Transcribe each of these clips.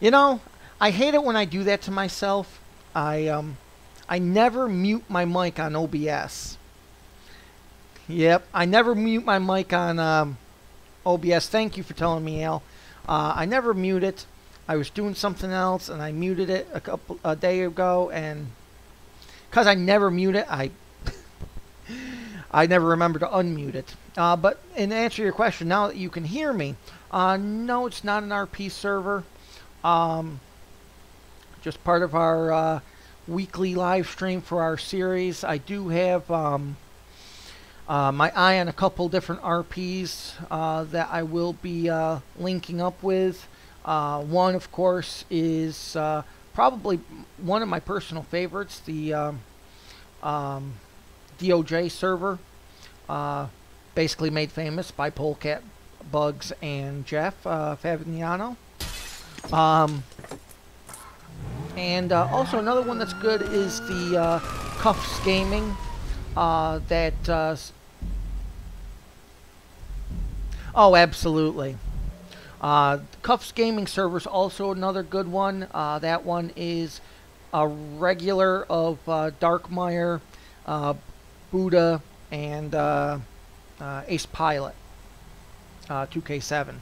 You know, I hate it when I do that to myself. I never mute my mic on OBS. Yep, I never mute my mic on OBS. Thank you for telling me, Al. I never mute it. I was doing something else and I muted it a day ago, and because I never mute it, I never remember to unmute it. But in answer to your question, now that you can hear me, no, it's not an RP server. Just part of our weekly live stream for our series. I do have my eye on a couple different RPs that I will be linking up with. One, of course, is probably one of my personal favorites, the DOJ server, basically made famous by Polecat, Bugs, and Jeff Favignano. And also another one that's good is the Cuffs Gaming. Oh, absolutely. Cuffs Gaming server is also another good one. That one is a regular of Darkmire, Buddha, and Ace Pilot, 2K7.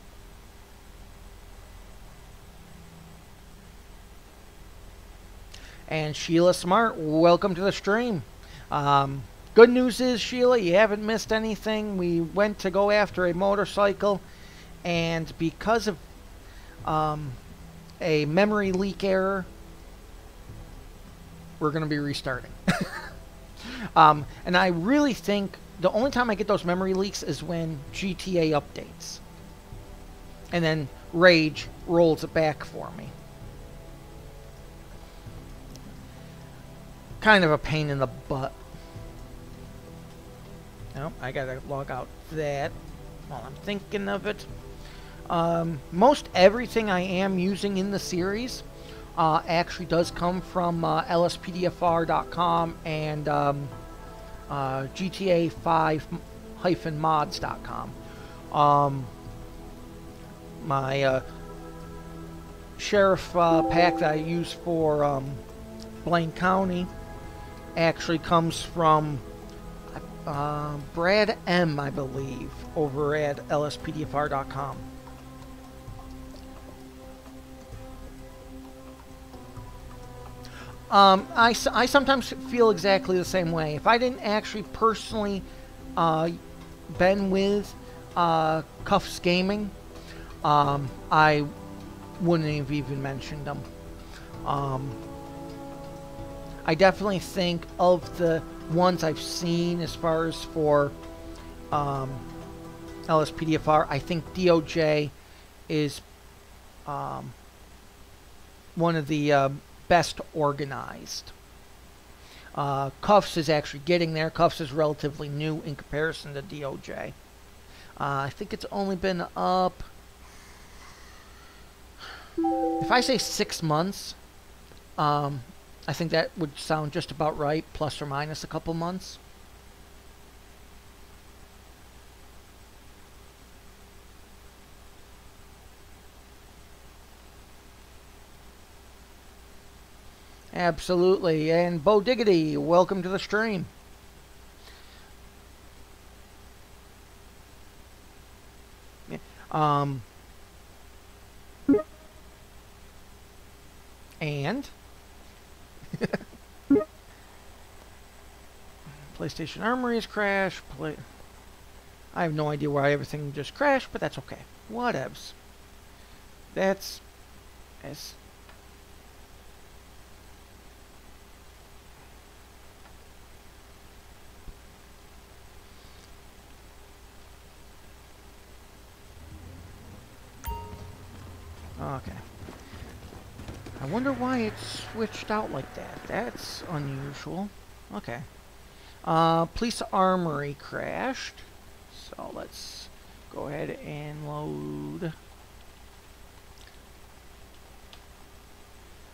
And Sheila Smart, welcome to the stream. Good news is, Sheila, you haven't missed anything. We went to go after a motorcycle, and because of a memory leak error, we're going to be restarting. And I really think the only time I get those memory leaks is when GTA updates. And then Rage rolls it back for me. Kind of a pain in the butt. Nope, I gotta log out that while I'm thinking of it. Most everything I am using in the series actually does come from LSPDFR.com and GTA5-mods.com. My sheriff pack that I use for Blaine County actually comes from Brad M, I believe, over at LSPDFR.com. I sometimes feel exactly the same way. If I didn't actually personally been with Cuffs Gaming, I wouldn't have even mentioned them. I definitely think of the ones I've seen as far as for LSPDFR, I think DOJ is one of the best organized. Cuffs is actually getting there. Cuffs is relatively new in comparison to DOJ. I think it's only been up, if I say 6 months, I think that would sound just about right, plus or minus a couple months. Absolutely. And Bo Diggity, welcome to the stream. And PlayStation Armory has crashed. I have no idea why everything just crashed, but that's okay. Whatevs. That's as okay. I wonder why it switched out like that. That's unusual. Okay. Police Armory crashed. So let's go ahead and load.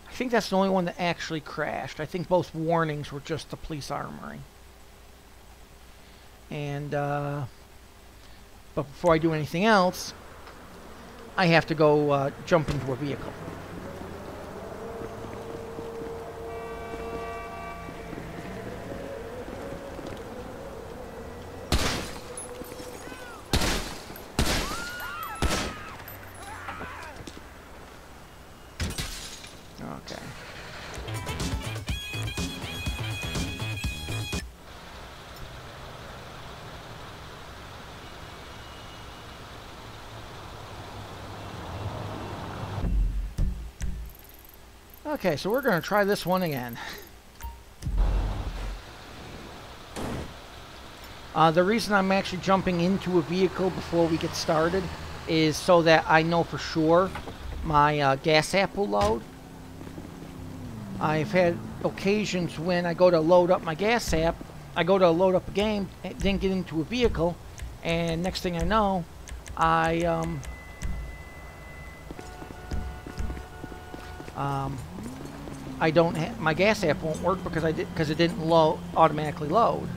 I think that's the only one that actually crashed. I think both warnings were just the Police Armory. And, but before I do anything else, I have to go jump into a vehicle. Okay. Okay, so we're going to try this one again. The reason I'm actually jumping into a vehicle before we get started is so that I know for sure my gas app will load. I've had occasions when I go to load up my gas app, I go to load up a game, then get into a vehicle, and next thing I know, I don't have my gas app won't work because it didn't automatically load.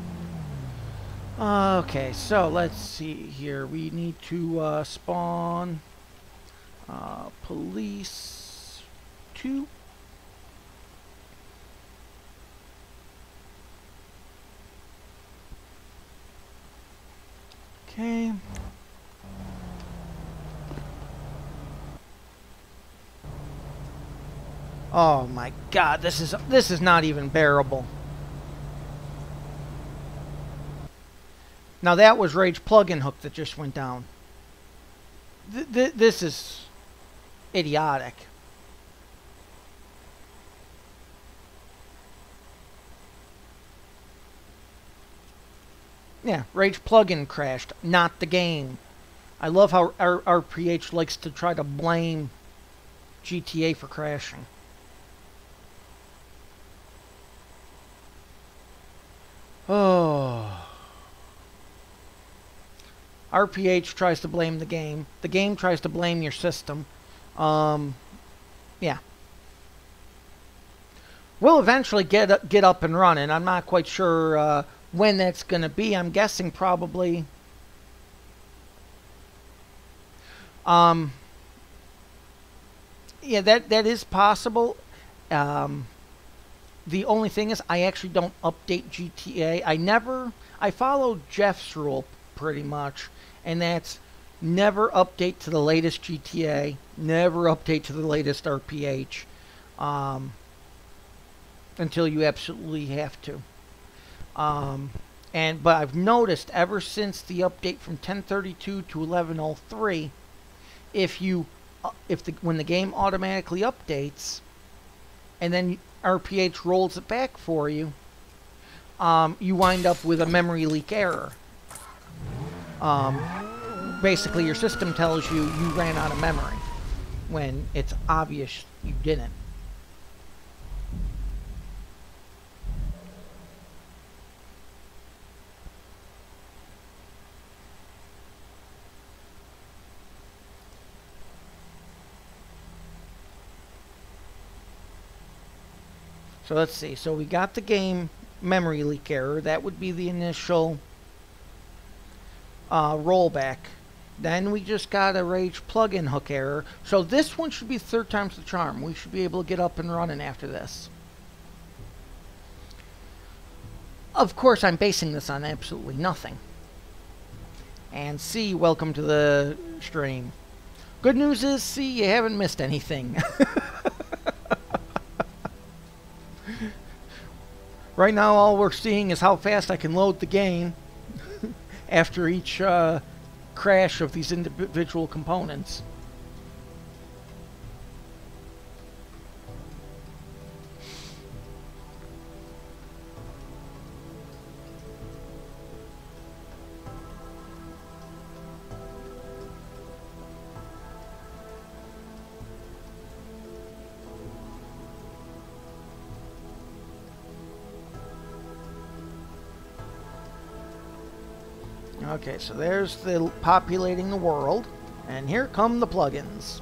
Okay, so let's see here. We need to spawn police 2. Okay. Oh my God, this is not even bearable. Now that was Rage plugin hook that just went down. This is idiotic. Yeah, Rage plugin crashed, not the game. I love how RPH likes to try to blame GTA for crashing. Oh. RPH tries to blame the game. The game tries to blame your system. Yeah. We'll eventually get up and running. I'm not quite sure when that's going to be. I'm guessing probably... yeah, that is possible. The only thing is I actually don't update GTA. I follow Jeff's rule pretty much, and that's never update to the latest GTA, never update to the latest RPH, until you absolutely have to. But I've noticed ever since the update from 1032 to 1103, when the game automatically updates, and then RPH rolls it back for you, you wind up with a memory leak error. Basically, your system tells you ran out of memory when it's obvious you didn't. So let's see. So we got the game memory leak error. That would be the initial rollback. Then we just got a Rage plugin hook error. So this one should be 3rd time's the charm. We should be able to get up and running after this. Of course, I'm basing this on absolutely nothing. And C, welcome to the stream. Good news is, C, you haven't missed anything. Right now, all we're seeing is how fast I can load the game after each crash of these individual components. Okay, so there's the populating the world, and here come the plugins.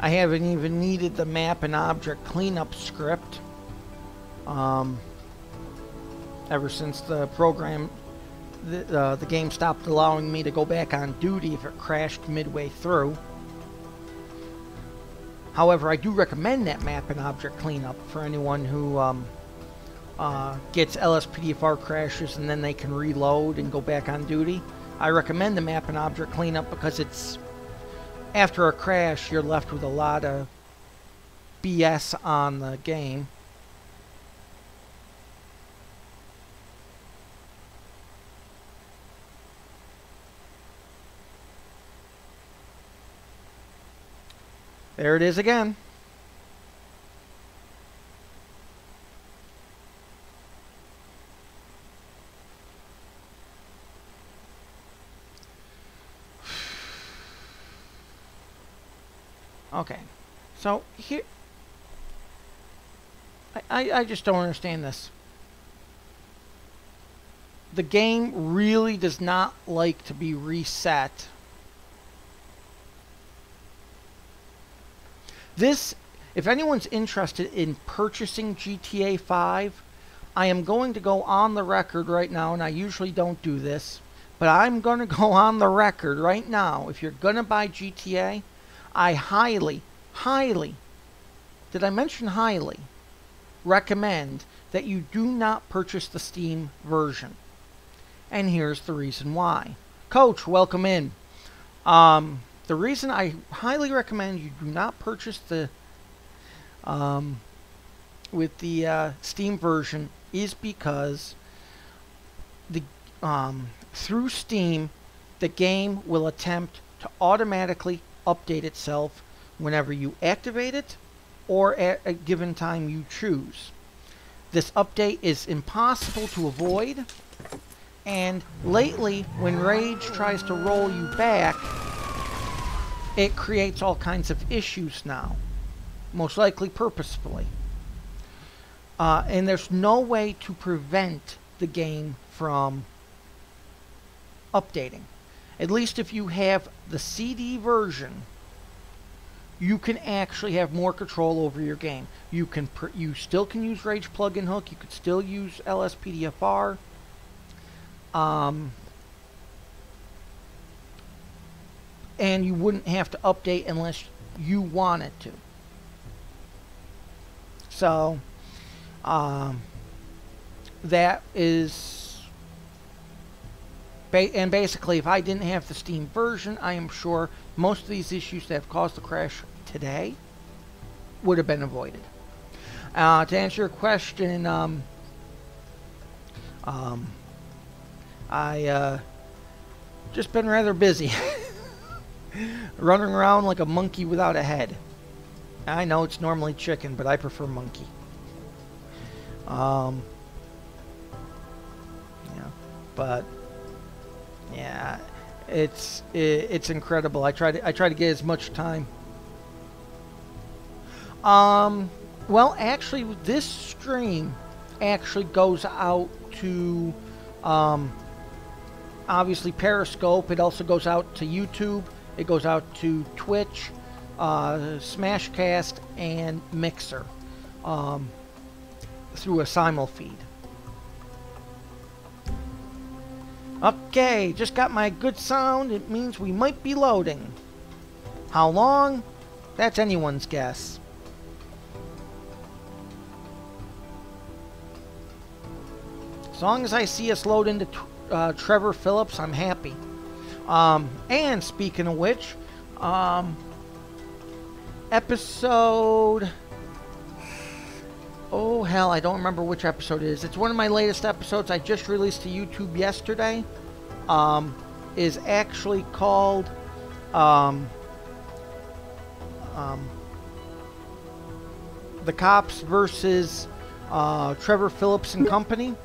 I haven't even needed the map and object cleanup script ever since the program, the game stopped allowing me to go back on duty if it crashed midway through. However, I do recommend that map and object cleanup for anyone who gets LSPDFR crashes and then they can reload and go back on duty. I recommend the map and object cleanup because it's, after a crash, you're left with a lot of BS on the game. There it is again. Okay, so here, I just don't understand this. The game really does not like to be reset. This, if anyone's interested in purchasing GTA 5, I am going to go on the record right now, and I usually don't do this, but I'm going to go on the record right now. If you're going to buy GTA, I highly, did I mention highly, recommend that you do not purchase the Steam version. And here's the reason why. Coach, welcome in. The reason I highly recommend you do not purchase the with the Steam version is because the through Steam the game will attempt to automatically update itself whenever you activate it or at a given time you choose. This update is impossible to avoid, and lately when Rage tries to roll you back, it creates all kinds of issues now, most likely purposefully. And there's no way to prevent the game from updating. At least if you have the CD version, you can actually have more control over your game. You still can use Rage plugin hook. You could still use LSPDFR. And you wouldn't have to update unless you wanted to. So, that is, and basically, if I didn't have the Steam version, I am sure most of these issues that have caused the crash today would have been avoided. To answer your question, I just been rather busy. Running around like a monkey without a head. I know it's normally chicken, but I prefer monkey. Yeah, but yeah, it's incredible. I try to get as much time. Well, actually, this stream actually goes out to obviously Periscope. It also goes out to YouTube. It goes out to Twitch, Smashcast, and Mixer through a simul feed. Okay, just got my good sound. It means we might be loading. How long? That's anyone's guess. As long as I see us load into Trevor Phillips, I'm happy. And speaking of which, episode, oh hell, I don't remember which episode it is. It's one of my latest episodes I just released to YouTube yesterday. Is actually called The Cops versus Trevor Phillips and Company.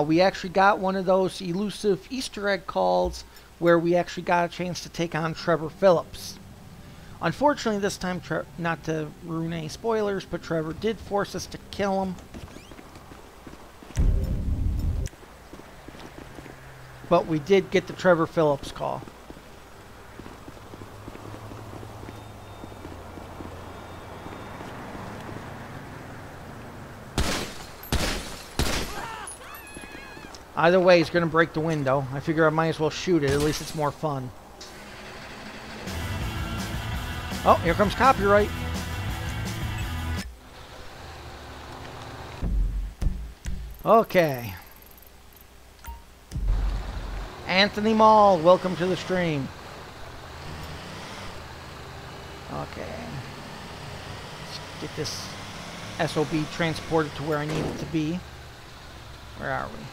We actually got one of those elusive Easter egg calls where we actually got a chance to take on Trevor Phillips. Unfortunately, this time, not to ruin any spoilers, but Trevor did force us to kill him. But we did get the Trevor Phillips call. Either way, he's going to break the window. I figure I might as well shoot it. At least it's more fun. Oh, here comes copyright. Okay. Anthony Mall, welcome to the stream. Okay. Let's get this SOB transported to where I need it to be. Where are we?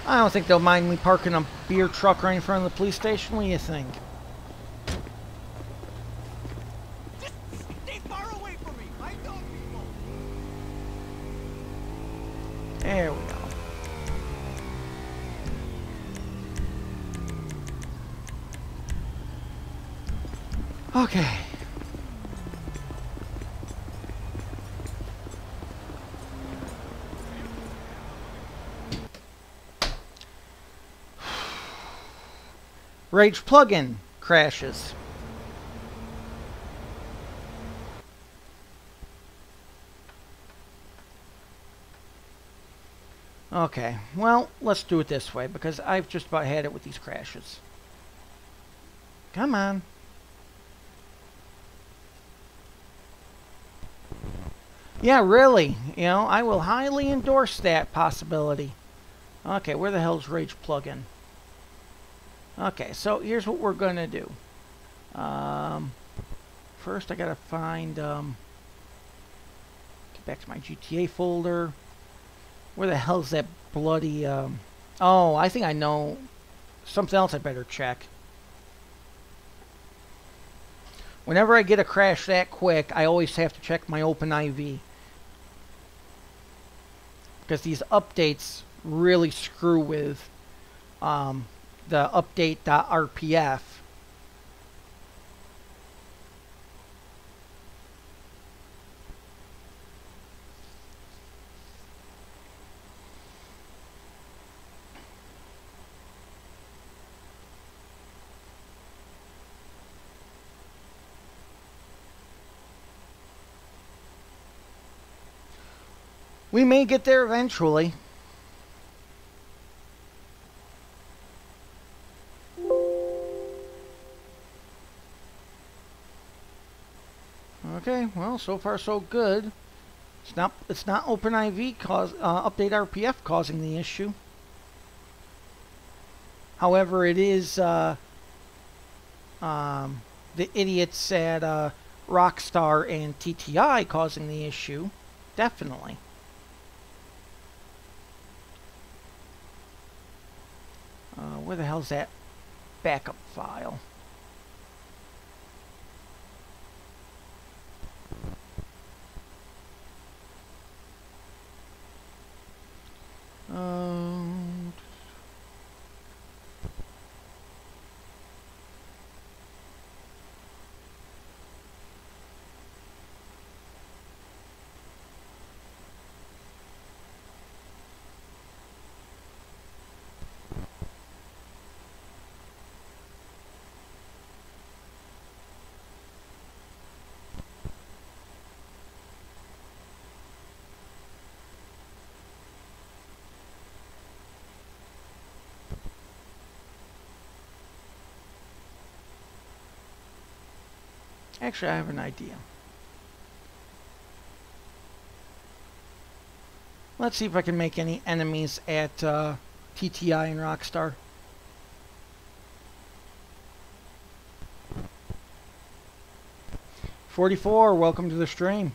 I don't think they'll mind me parking a beer truck right in front of the police station. What do you think? Just stay far away from me. I know people. There we go. Okay. Rage plugin crashes. Okay, well, let's do it this way because I've just about had it with these crashes. Come on. Yeah, really. You know, I will highly endorse that possibility. Okay, where the hell's Rage plugin? Okay, so here's what we're going to do. First, I got to find... get back to my GTA folder. Where the hell's that bloody... oh, I think I know. Something else I better check. Whenever I get a crash that quick, I always have to check my OpenIV. Because these updates really screw with... the update.rpf. We may get there eventually. Okay, well, so far so good. It's not OpenIV cause update RPF causing the issue. However, it is the idiots at Rockstar and TTI causing the issue. Definitely. Where the hell's that backup file? Actually, I have an idea. Let's see if I can make any enemies at TTI and Rockstar. $44, welcome to the stream.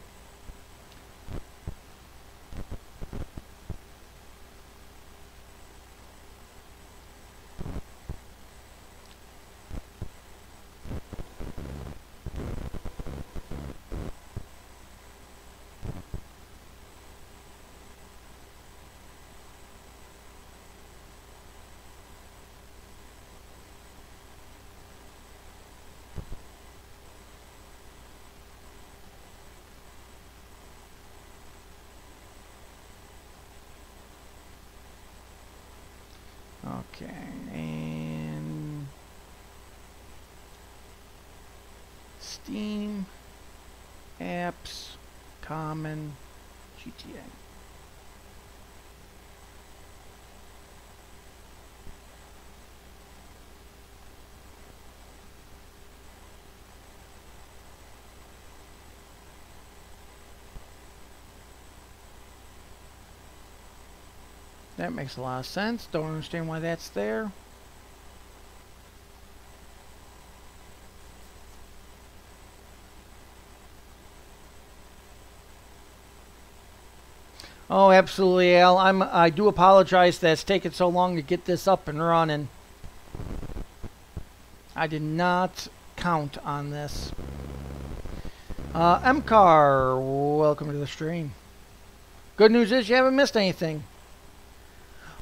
Okay, and Steam, Apps, Common, GTA. That makes a lot of sense. Don't understand why that's there. Oh, absolutely, Al. I do apologize that it's taken so long to get this up and running. I did not count on this. MCAR, welcome to the stream. Good news is you haven't missed anything.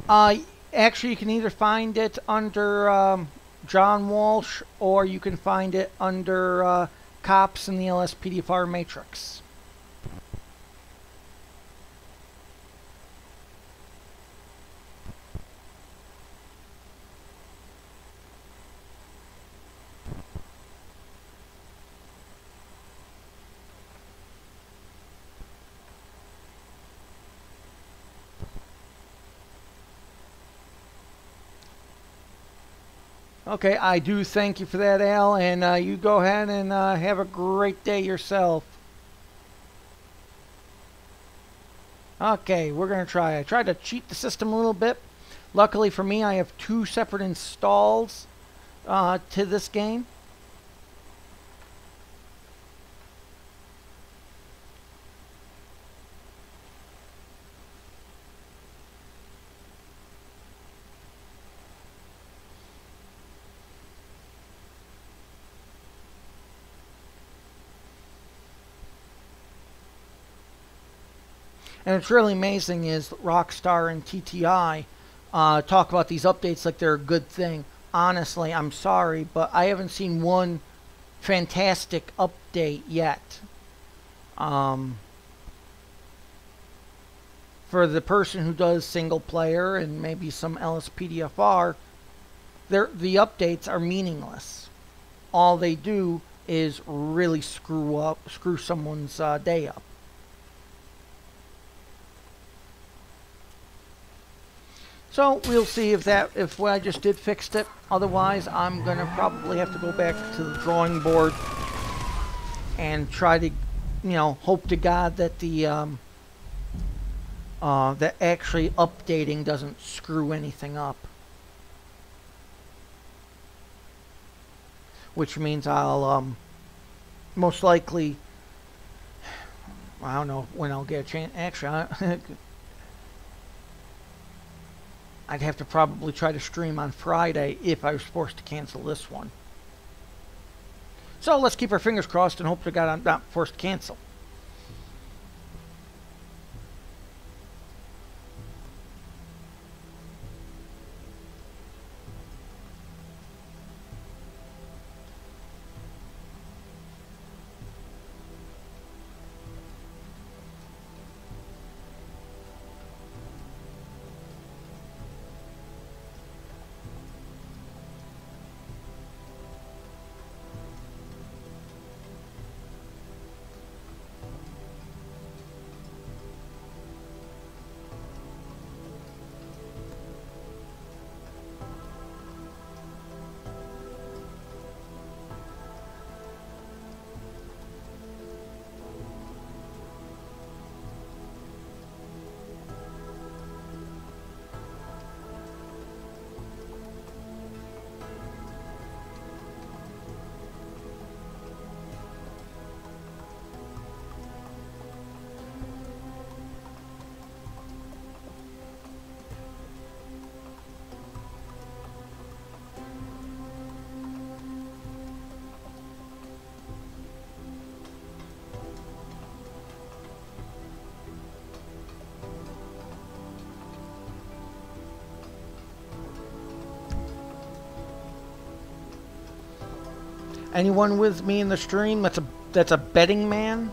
Actually, you can either find it under John Walsh, or you can find it under Cops in the LSPDFR Matrix. Okay, I do thank you for that, Al, and you go ahead and have a great day yourself. Okay, we're going to try. I tried to cheat the system a little bit. Luckily for me, I have 2 separate installs to this game. And what's really amazing is Rockstar and TTI talk about these updates like they're a good thing. Honestly, I'm sorry, but I haven't seen one fantastic update yet. For the person who does single player and maybe some LSPDFR, the updates are meaningless. All they do is really screw someone's day up. So we'll see if what I just did fixed it. Otherwise, I'm gonna probably have to go back to the drawing board and try to, hope to God that that actually updating doesn't screw anything up. Which means I'll most likely, I don't know when I'll get a chance. Actually, I'd have to probably try to stream on Friday if I was forced to cancel this one. So let's keep our fingers crossed and hope to God I'm not forced to cancel. Anyone with me in the stream that's a betting man?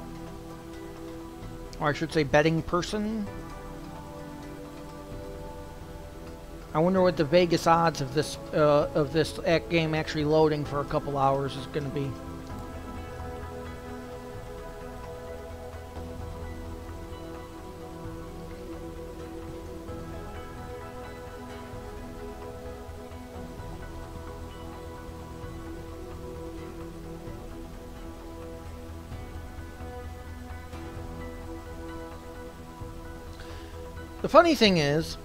Or I should say betting person? I wonder what the Vegas odds of this game actually loading for a couple hours is going to be. The funny thing is,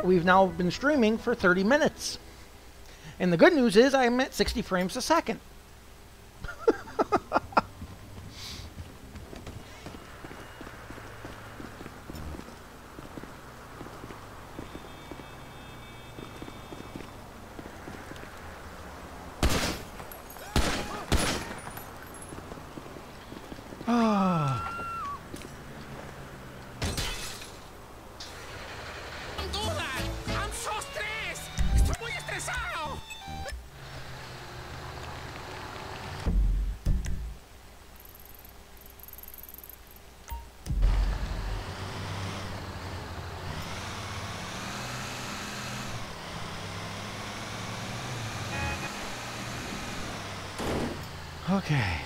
we've now been streaming for 30 minutes. And the good news is I'm at 60 frames a second. Sin duda. I'm so stressed. Estoy muy estresado. Okay.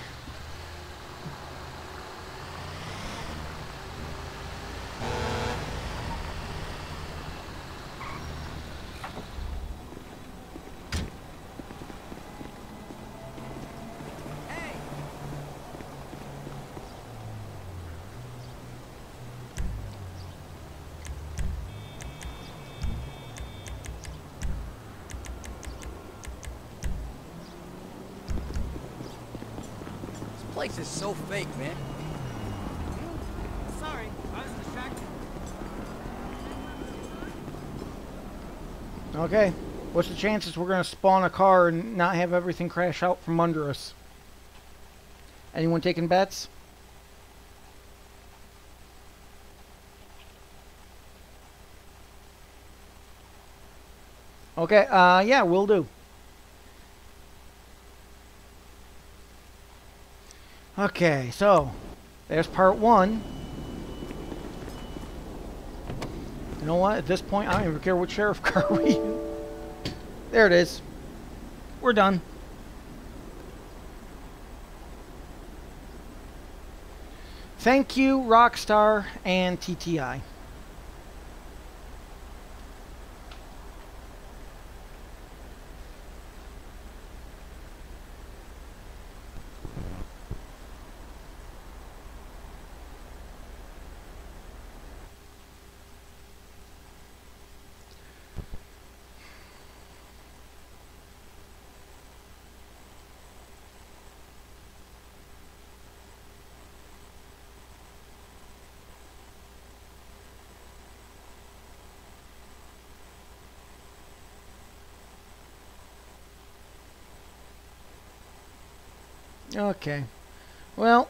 This place is so fake, man. Sorry, I was distracted. Okay. What's the chances we're going to spawn a car and not have everything crash out from under us? Anyone taking bets? Okay, yeah, will do. Okay, so there's part one. You know what? At this point, I don't even care what sheriff car we use. There it is. We're done. Thank you, Rockstar and TTI. Okay. Well,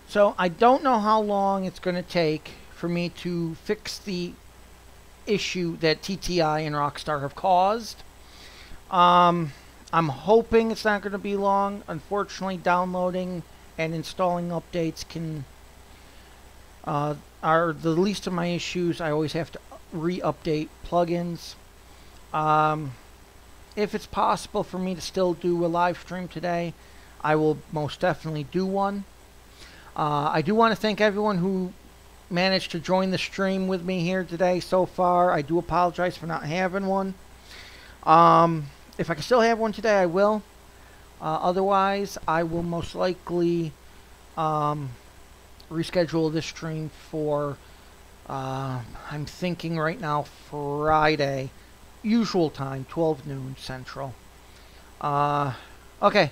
so I don't know how long it's going to take for me to fix the issue that TTI and Rockstar have caused. I'm hoping it's not going to be long. Unfortunately, downloading and installing updates can are the least of my issues. I always have to re-update plugins. If it's possible for me to still do a live stream today, I will most definitely do one. I do want to thank everyone who managed to join the stream with me here today so far. I do apologize for not having one. If I can still have one today, I will. Otherwise, I will most likely reschedule this stream for, I'm thinking right now, Friday. Usual time, 12 noon Central. Okay.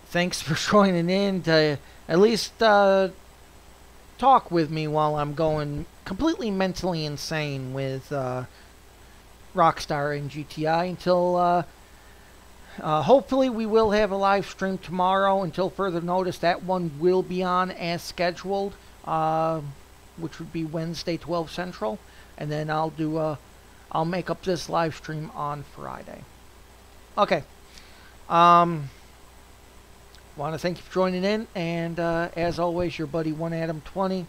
Thanks for joining in to at least talk with me while I'm going completely mentally insane with Rockstar and GTI until hopefully we will have a live stream tomorrow. Until further notice, that one will be on as scheduled, which would be Wednesday 12 Central. And then I'll make up this live stream on Friday. Okay. Want to thank you for joining in, and as always, your buddy 1Adam20.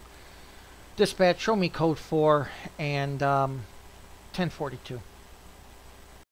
Dispatch, show me code 4 and 1042.